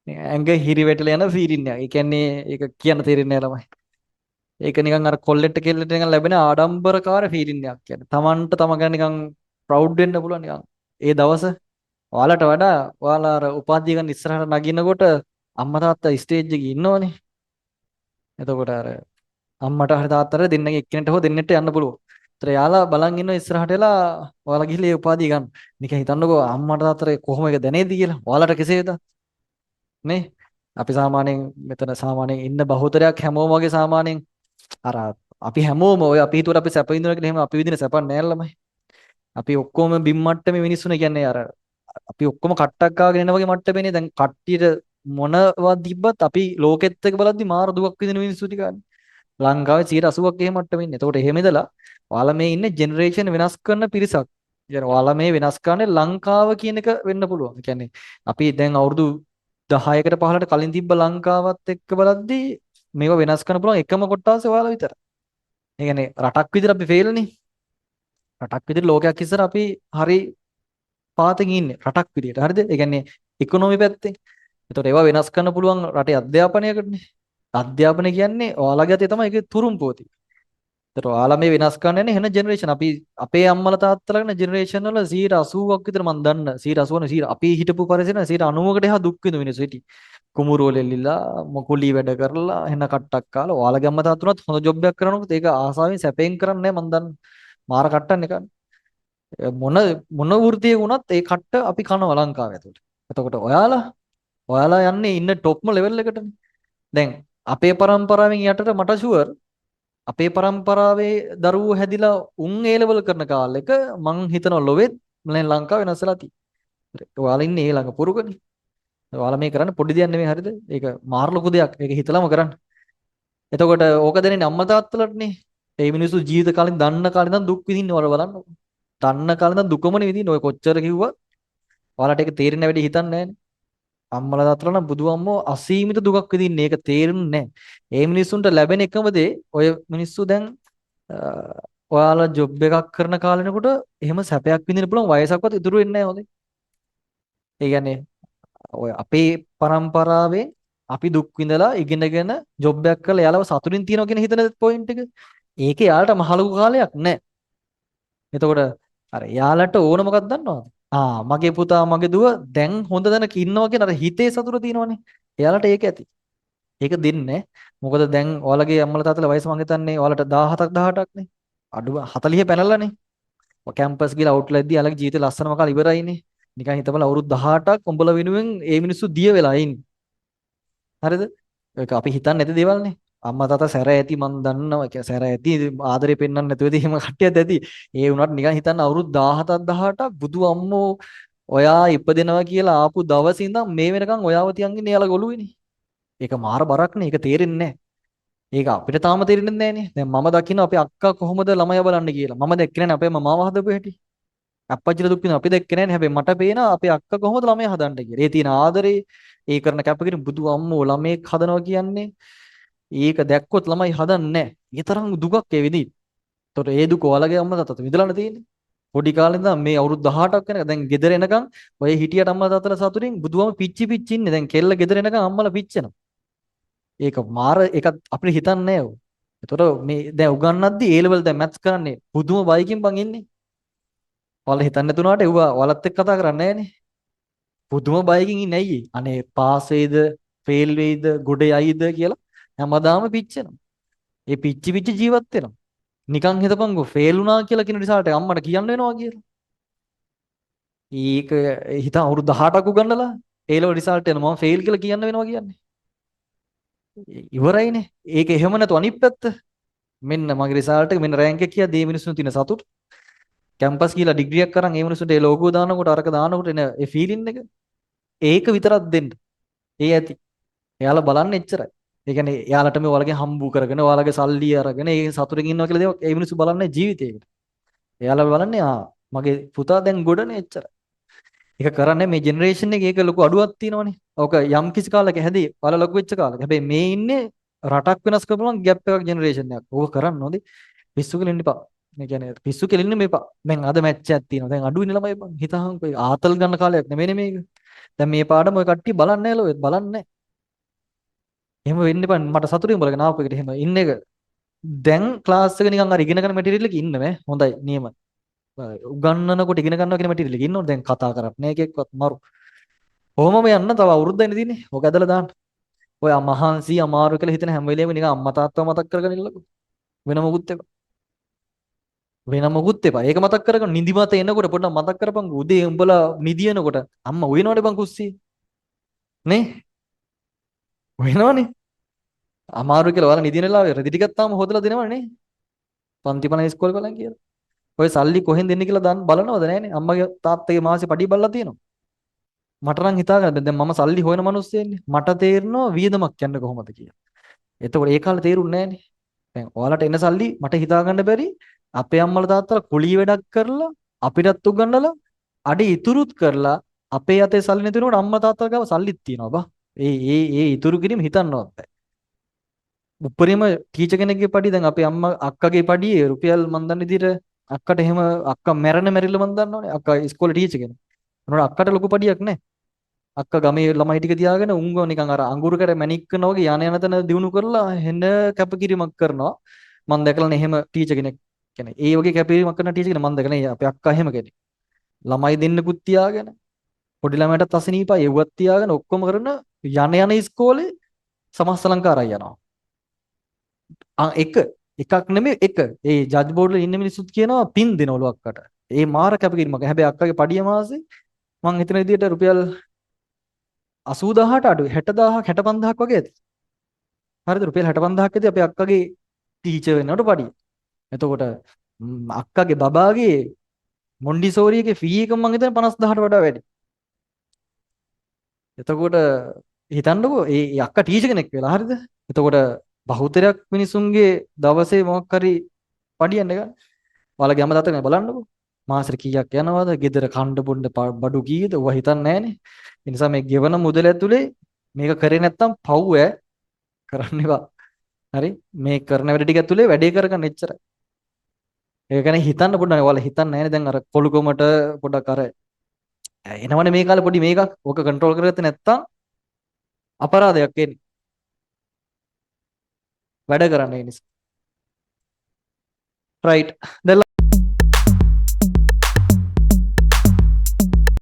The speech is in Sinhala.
ඇඟ හිරි වැටලා යන ෆීලින් එක. ඒ කියන්නේ ඒක කියන්න තේරෙන්නේ නැහැ ළමයි. ඒක නිකන් අර කොල්ලෙට කෙල්ලෙට නිකන් ලැබෙන ආඩම්බරකාර ෆීලින් එකක් කියන්නේ. Tamanට තම ගැන නිකන් ප්‍රවුඩ් වෙන්න පුළුවන් නිකන්. ඒ දවස ඔයාලට වඩා ඔයාලා අර උපාධිය ගන්න ඉස්සරහට නගිනකොට අම්මා තාත්තා ස්ටේජ් එකේ ඉන්නවනේ. එතකොට අර අම්මට හරි තාත්තට දෙන්නගේ එක්කෙනෙක්ට හෝ දෙන්නෙක්ට යන්න පුළුවන්. ඒතර යාලා බලන් ඉන්න ඉස්සරහට වෙලා ඔයාලා ගිහලා ඒ උපාධිය ගන්න. නිකන් හිතන්නකෝ අම්මට තාත්තට කොහොම එක දැනේද කියලා. ඔයාලට කෙසේද? නේ? අපි සාමාන්‍යයෙන් මෙතන සාමාන්‍යයෙන් ඉන්න බහුතරයක් හැමෝම වගේ සාමාන්‍යයෙන් අර අපි හැමෝම ඔය අපි හිතුවට අපි සැප විඳිනවා කියලා එහෙම අපි විඳින සැපක් නෑ ළමයි. අපි ඔක්කොම බිම් මට්ටමේ මිනිස්සුනේ කියන්නේ අර අපි ඔක්කොම කට්ටක් ගාගෙන එන වගේ මට්ටමේනේ දැන් කට්ටියට මොනවා තිබ්බත් අපි ලෝකෙත් එක බලද්දි මාර දුක් විඳින මිනිස්සු ටිකන්නේ. ලංකාවේ 80%ක් එහෙම මට්ටමේ ඉන්නේ. එතකොට එහෙම ඉඳලා ඔයාලා මේ ඉන්නේ ජෙනරේෂන් වෙනස් කරන පිරිසක්. කියන්නේ ඔයාලා මේ වෙනස් කරන්නේ ලංකාව කියන එක වෙන්න පුළුවන්. ඒ කියන්නේ අපි දැන් අවුරුදු 10කට 15කට කලින් තිබ්බ ලංකාවත් එක්ක බලද්දි මේව වෙනස් කරන්න පුළුවන් එකම කොටාසේ ඔයාලා විතරයි. ඒ කියන්නේ රටක් විදිහට අපි ෆේල් නේ. රටක් විදිහට ලෝකයක් ඉස්සර අපි හරි පාතකින් ඉන්නේ රටක් විදිහට. හරිද? ඒ කියන්නේ ඉකොනොමි පැත්තෙන්. ඒතකොට ඒවා වෙනස් කරන්න පුළුවන් රටේ අධ්‍යාපනයකටනේ. අධ්‍යාපනය කියන්නේ ඔයාලගේ අතේ තමයි ඒකේ තුරුම්පුව තියෙන්නේ. ඒතකොට ඔයාලා මේ වෙනස් කරන්න යන්නේ වෙන ජෙනරේෂන්. අපි අපේ අම්මලා තාත්තලා ගැන ජෙනරේෂන් වල 80%ක් විතර මම දන්න 80 නේ 100 අපි හිටපු පරිසරන 90%කට එහා දුක් විඳ මිනිස්සු හිටියේ. කුමුරු වල එල්ලිලා මොකුලී වැඩ කරලා එහෙන කට්ටක් කාලා ඔයාලගේ අම්මා තාත්තුනත් හොඳ ජොබ් එකක් කරනකොට ඒක ආසාවෙන් සැපෙන් කරන්නේ නැහැ මම දන්න. මාර කට්ටන්නේ කන්නේ. මොන මොන වෘත්තියක වුණත් ඒ කට්ට අපි කනවා ලංකාව ඇතුළේ. එතකොට ඔයාලා යන්නේ ඉන්න টොප්ම ලෙවල් එකටනේ. දැන් අපේ પરම්පරාවෙන් යටට මට ෂුවර් අපේ પરම්පරාවේ දරුවෝ හැදිලා උන් ඒ ලෙවල් කරන කාලෙක මං හිතනවා ලොවෙත් දැන් ලංකාව වෙනස් වෙලා තියෙන්නේ. ඔයාලා ඉන්නේ ඒ ළඟ පුරුකනේ. ඔයාලා මේ කරන්නේ පොඩි දෙයක් නෙමෙයි හරිද? ඒක මාර ලොකු දෙයක්. ඒක හිතලම කරන්න. එතකොට ඕක දැනෙන්නේ අම්මා තාත්තලාටනේ. ඒ මිනිස්සු ජීවිත කාලෙන් දන්න කාලේ ඉඳන් දුක් විඳින්නේ වල බලන්න. දන්න කාලේ ඉඳන් දුකමනේ විඳින්නේ. ඔය කොච්චර කිව්වත් ඔයාලට ඒක තේරෙන්න වැඩි හිතන්නේ නැහැනේ. අම්මලා තාත්තලා නම් බුදුअම්මෝ අසීමිත දුකක් විඳින්නේ. ඒක තේරෙන්නේ නැහැ. ඒ මිනිස්සුන්ට ලැබෙන එකම දේ ඔය මිනිස්සු දැන් ඔයාලා ජොබ් එකක් කරන කාලෙනකොට එහෙම සැපයක් විඳින්න පුළුවන් වයසක්වත් ඉතුරු වෙන්නේ නැහැ හොඳේ. ඒ කියන්නේ ඔය අපේ પરම්පරාවේ අපි දුක් විඳලා ඉගෙනගෙන ජොබ් එකක් කරලා යාළව සතුටින් තියනවා කියන හිතන පොයින්ට් එක. ඒකේ යාළට මහ ලොකු කාලයක් නැහැ. එතකොට අර යාළට ඕන මොකක්ද දන්නවද? මගේ පුතා මගේ දුව දැන් හොඳ තැනක ඉන්නවා කියන අර හිතේ සතුට තියෙනවනේ. එයාලට ඒක ඇති. ඒක දෙන්නේ. මොකද දැන් ඔයාලගේ අම්මලා තාත්තලා වයස මං හිතන්නේ ඔයාලට 17ක් 18ක් නේ. අඩුව 40 පැනලානේ. ඔය කැම්පස් ගිහලා අවුට්ලා ඉද්දි යාලගේ ජීවිතේ ලස්සනම කාලේ ඉවරයිනේ. නිකන් හිතපල අවුරුදු 18ක් උඹලා වෙනුවෙන් ඒ මිනිස්සු දිය වෙලා ඉන්නේ. හරිද? ඒක අපි හිතන්නේ නැති දේවල්නේ. අම්මා තාත්තා සැර ඇති මං දන්නවා. ඒ කියන්නේ සැර ඇති ආදරේ පෙන්වන්න නැතුව ඉතින් එහෙම කට්ටියත් ඇති. ඒ වුණාට නිකන් හිතන්න අවුරුදු 17ක් 18ක් බුදු අම්මෝ ඔයා ඉපදෙනවා කියලා ආපු දවසේ ඉඳන් මේ වෙනකන් ඔයාව තියන් ඉන්නේ යාලා ගොළුවේනේ. ඒක මාර බරක්නේ. ඒක තේරෙන්නේ නැහැ. ඒක අපිට තාම තේරෙන්නේ නැහනේ. දැන් මම දකින්න අපේ අක්කා කොහොමද ළමයා බලන්නේ කියලා. මම දැක්කේ නැහැ අපේ මාව හදපු හැටි. අප්පච්චිලා දුක් විඳින අපි දැක්කේ නැහැ. හැබැයි මට පේනවා අපේ අක්කා කොහොමද ළමයා හදන්න කියලා. ඒ තියෙන ආදරේ, ඒ කරන කැපකිරීම බුදු අම්මෝ ළමයෙක් හදනවා කියන්නේ ඒක දැක්කොත් ළමයි හදන්නේ නැහැ. ඒ තරම් දුකක් ඒ විදිහට. ඒතකොට ඒ දුක ඔයාලගේ අම්මා තාත්තා විඳලානේ තියෙන්නේ. පොඩි කාලේ ඉඳන් මේ අවුරුදු 18ක් වෙනකන් දැන් ගෙදර එනකන් ඔය හිටියට අම්මා තාත්තලා සතුටින් බුදුවම පිච්චි පිච්චි ඉන්නේ. දැන් කෙල්ල ගෙදර එනකන් අම්මලා පිච්චෙනවා. ඒක මාර එකක් අපිට හිතන්නේ නැහැ. ඒතකොට මේ දැන් උගන්වද්දි ඒ ලෙවල් දැන් මැත්ස් කරන්නේ පුදුම බයිකින් බං ඉන්නේ. ඔයාලා හිතන්නේ නැතුණාට ඒවා ඔයාලත් එක්ක කතා කරන්නේ නැහනේ. පුදුම බයකින් ඉන්නේ ඇයි? අනේ පාස් වෙයිද, ෆේල් වෙයිද, ගොඩ යයිද කියලා හැමදාම පිච්චෙනවා. ඒ පිච්චි පිච්චි ජීවත් වෙනවා. නිකන් හිතපන්කෝ ෆේල් වුණා කියලා කියන රිසල්ට් එක අම්මට කියන්න වෙනවා කියලා. ඒක හිත අවුරුදු 18ක් උගන්නලා ඒ ලෙවල් රිසල්ට් එන මම ෆේල් කියලා කියන්න වෙනවා කියන්නේ. ඉවරයිනේ. ඒක එහෙම නැතු අනිත් පැත්ත. මෙන්න මගේ රිසල්ට් එක මෙන්න රෑන්ක් එක කියද්දී මේ මිනිස්සුන් තියෙන සතුට. කැම්පස් ගිහලා ඩිග්‍රියක් කරන් ඒ මිනිස්සුන්ට ඒ ලෝගෝ දානකොට අරක දානකොට එන ඒ ෆීලින් එක ඒක විතරක් දෙන්න. ඒ ඇති. එයාලා බලන්නේ එච්චරයි. ඒ කියන්නේ එයාලට මේ ඔයාලගේ හම්බු කරගෙන ඔයාලගේ සල්ලි අරගෙන ඒ සතුටින් ඉන්නවා කියලා දේවල් ඒ මිනිස්සු බලන්නේ ජීවිතේකට. එයාලා බලන්නේ මගේ පුතා දැන් ගොඩනේ එච්චරයි. ඒක කරන්නේ මේ ජෙනරේෂන් එකේ ඒක ලොකු අඩුවක් තියෙනවනේ. ඕක යම් කිසි කාලයක හැදී ඔයාලා ලොකු වෙච්ච කාලෙක. හැබැයි මේ ඉන්නේ රටක් වෙනස් කරපුවම ગેප් එකක් ජෙනරේෂන් එකක්. ඕක කරන්න හොඳේ. පිස්සු කියලා ඉන්න එපා. මේ කියන්නේ පිස්සු කියලා ඉන්න මේපා. දැන් අද මැච් එකක් තියෙනවා. දැන් අඩුයිනේ ළමයි බං. හිතහං ආතල් ගන්න කාලයක් නෙමෙයි මේක. දැන් මේ පාඩම ඔය කට්ටිය බලන්නේ නැහැ ලෝ බලන්නේ. එහෙම වෙන්න එපා මට සතුටින් බලගෙන ආපු එකට එහෙම ඉන්න එක. දැන් ක්ලාස් එක නිකන් අර ඉගෙන ගන්න මැටීරියල් එකේ ඉන්නව හොඳයි නියම. උගන්නනකොට ඉගෙන ගන්නවා කියන මැටීරියල් එකේ ඉන්නවනේ දැන් කතා කරත් නෑ එකෙක්වත් මරු. කොහොමම යන්න තව අවුරුද්දයිනේ තියෙන්නේ. ඔක ඇදලා දාන්න. ඔය මහන්සි අමාරු කියලා හිතන හැම වෙලේම නිකන් අම්මා තාත්තව මතක් කරගෙන ඉන්නකො. වෙන මොකුත් එපා. වෙන මොකුත් එපා. ඒක මතක් කරගෙන නිදිමත එනකොට පොඩ්ඩක් මතක් කරපන් උදේ උඹලා නිදිනකොට අම්මා උයනවනේ බං කුස්සියේ. නේ? උයනවනේ. අමාරු කියලා ඔයාලා නිදින වෙලාවේ රෙදි ටිකක් තාම හොදලා දෙනවනේ නේ. පන්ති පණ ඉස්කෝලේ බලන් කියලා. ඔය සල්ලි කොහෙන් දෙන්නේ කියලා දන් බලනවද නැහනේ. අම්මගේ තාත්තගේ මාසේ පඩි බලලා තියෙනවා. මට නම් හිතා ගන්න දැන් මම සල්ලි හොයන මිනිස්සෙන්නේ. මට තේරෙනවා වියදමක් යන්නේ කොහොමද කියලා. එතකොට ඒ කාලේ තේරුන්නේ නැහනේ. දැන් ඔයාලට එන සල්ලි මට හිතා ගන්න බැරි අපේ අම්මලා තාත්තලා කුලී වැඩක් කරලා අපිටත් උගන්නලා අඩ ඉතුරුත් කරලා අපේ අතේ සල්ලි නැති වෙනකොට අම්මා තාත්තා ගාව සල්ලිත් තියෙනවා බා. ඒ ඉතුරු කිරීම හිතන්නවත් බෑ. උපරිම ටීචර් කෙනෙක්ගේ පඩි දැන් අපේ අම්මා අක්කගේ පඩියේ රුපියල් මන් දන්න විදිහට අක්කට එහෙම අක්කා මැරෙන මැරිල්ල මන් දන්නවනේ අක්කා ඉස්කෝලේ ටීචර් කෙනෙක්. උනට අක්කට ලොකු පඩියක් නැහැ. අක්කා ගමේ ළමයි ටික තියාගෙන උංගව නිකන් අර අඟුරු කර මැණික් කරනවා වගේ යන තැන දිනු කරලා හෙන්න කැපකිරීමක් කරනවා. මම දැකලානේ එහෙම ටීචර් කෙනෙක් කියන්නේ. ඒ වගේ කැපකිරීමක් කරන ටීචර් කෙනෙක් මම දැකලා නෑ අපේ අක්කා එහෙම කෙනෙක්. ළමයි දෙන්නෙකුත් තියාගෙන පොඩි ළමයටත් අසනීපයි එව්වත් තියාගෙන ඔක්කොම කරන යන ඉස්කෝලේ සමස්තලංකාරයි යනවා. එක එකක් නෙමෙයි එක. ඒ ජජ් බෝඩ් වල ඉන්න මිනිස්සුත් කියනවා පින් දෙනවලු අක්කට. ඒ මාර කැපකිරීමක්. හැබැයි අක්කගේ පඩිය මාසේ මං හිතන විදිහට රුපියල් 80000ට අඩුයි 60000ක් 65000ක් වගේ ඇති. හරිද? රුපියල් 65000ක් ඇති අපේ අක්කගේ ටීචර් වෙනකොට පඩිය. එතකොට අක්කගේ බබාගේ මොන්ඩිසෝරියගේ ෆී එක මං හිතන්නේ 50000ට වඩා වැඩි. එතකොට හිතන්නකෝ ඒ අක්කා ටීචර් කෙනෙක් වෙලා හරිද? එතකොට බහුතරයක් මිනිසුන්ගේ දවසේ මොකක් හරි පඩියන්න ගන්න. ඔයාලගේ අම්මා තාත්තා බලන්නකෝ. මාසෙට කීයක් යනවද? ගෙදර කන්න බොන්න බඩු කීයද? ඔවා හිතන්නේ නැහනේ. ඒ නිසා මේ ගෙවන මුදල ඇතුලේ මේක කරේ නැත්තම් පව් කරන්න එපා. හරි? මේ කරන වැඩ ටික ඇතුලේ වැඩේ කරගන්න එච්චරයි. ඒක ගැන හිතන්න පොඩ්ඩක්. ඔයාලා හිතන්නේ නැහනේ දැන් අර කොළුකොමට පොඩක් අර එනවනේ මේ කාලේ පොඩි මේකක්. ඕක කන්ට්‍රෝල් කරගත්තේ නැත්තම් අපරාධයක් එන්නේ. වැඩ කරන්න ඒ නිසා. රයිට්. දැන්